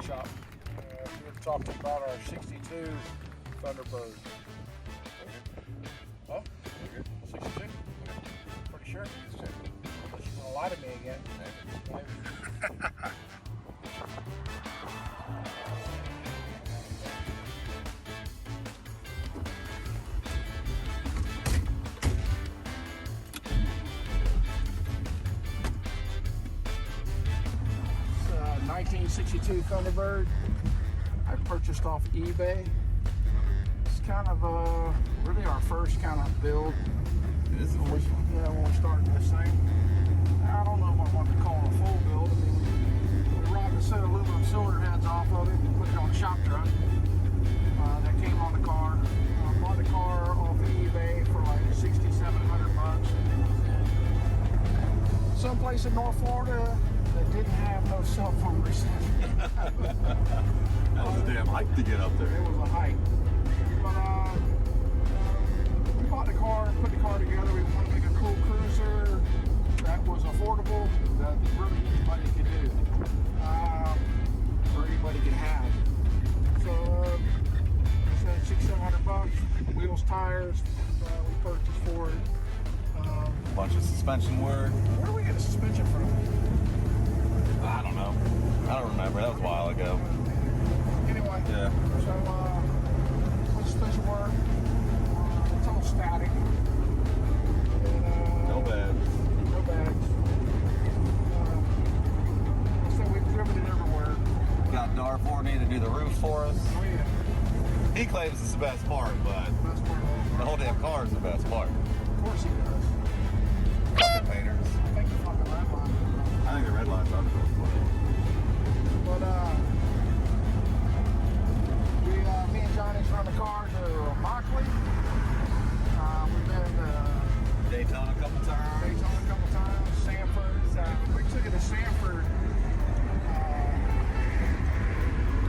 shop. We're talking about our 62 Thunderbird. Huh? 62? Pretty sure? Unless you want to lie to me again. Maybe. 1962 Thunderbird. I purchased off eBay. It's kind of really our first kind of build. It is the first one. Yeah, when we started this thing. I don't know if I want to call it a full build. I mean, we robbed a set of aluminum cylinder heads off of it and put it on a shop truck. That came on the car. Bought the car off eBay for like $6,700. Someplace in North Florida that didn't have no cell phone reception. That was a damn hike to get up there. It was a hike. But we bought the car, put the car together. We wanted to make a cool cruiser that was affordable, that really anybody could do, or anybody could have. So I said $600-700. Wheels, tires. We purchased for it. Bunch of suspension work. Where do we get a suspension from? I don't know. I don't remember. That was a while ago. Anyway, Yeah. so with suspension work, it's all static. And, No bags. No bags. So we've driven it everywhere. Got Darforney to do the roof for us. Oh yeah, He claims it's the best part, but best part of the whole damn car is the best part. Of course he does. Fucking painters. I think the fucking red line. I think the red line's on the first one. But me and Johnny's run the car to Mockley. We've been to Daytona a couple times. Daytona a couple times. Sanford. We took it to Sanford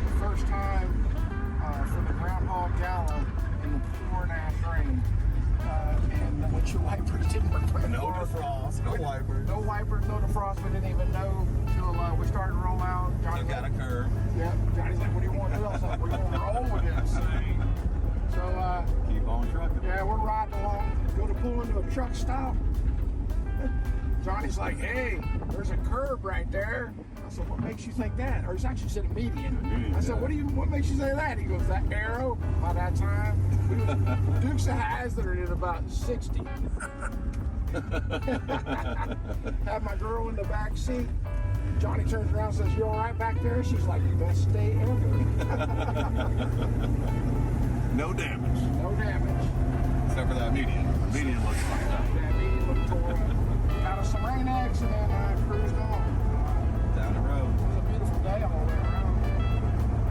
the first time for the Groundhog Gala in the pouring ass rain. And the windshield wipers didn't work. No defrost, no wipers. No wipers, no defrost. We didn't even know until we started to roll out. Johnny Took out a curve. Yeah, Johnny's like, what do you want to do? I was like, we're going to roll with this thing. So, Keep on trucking. yeah, we're riding along, go to pull into a truck stop. Johnny's like, hey, there's a curb right there. I said, what makes you think that? Or he's actually said a median. I said, what makes you say that? He goes, that arrow, by that time, Dukes of Hazzard at about 60. Had my girl in the back seat. Johnny turns around and says, you all right back there? She's like, you best stay in there. No damage. No damage. Except for that median. The median looks fucked up. That median looked torn. Got us some rain accident and I cruised on. Down the road. It was a beautiful day all the way around.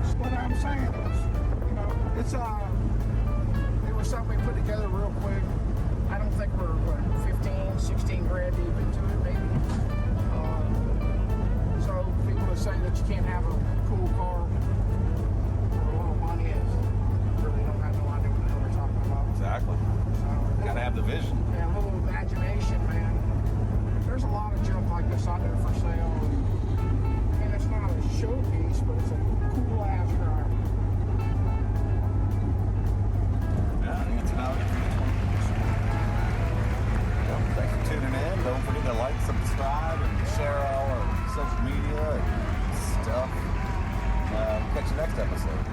That's what I'm saying is, you know, it was something we put together real quick. I don't think we're 15, 16 grand deep into it, maybe. So people that say that you can't have a cool car for a little money really don't have no idea what the hell they're talking about. Exactly. So, Gotta have the vision. yeah, a little imagination, man. There's a lot of junk like this out there for sale. And it's not a showpiece, but it's a cool ass car. Yeah, I think it's about it. Well, thanks for tuning in. Don't forget to like, subscribe, and share all our social media and stuff. Catch you next episode.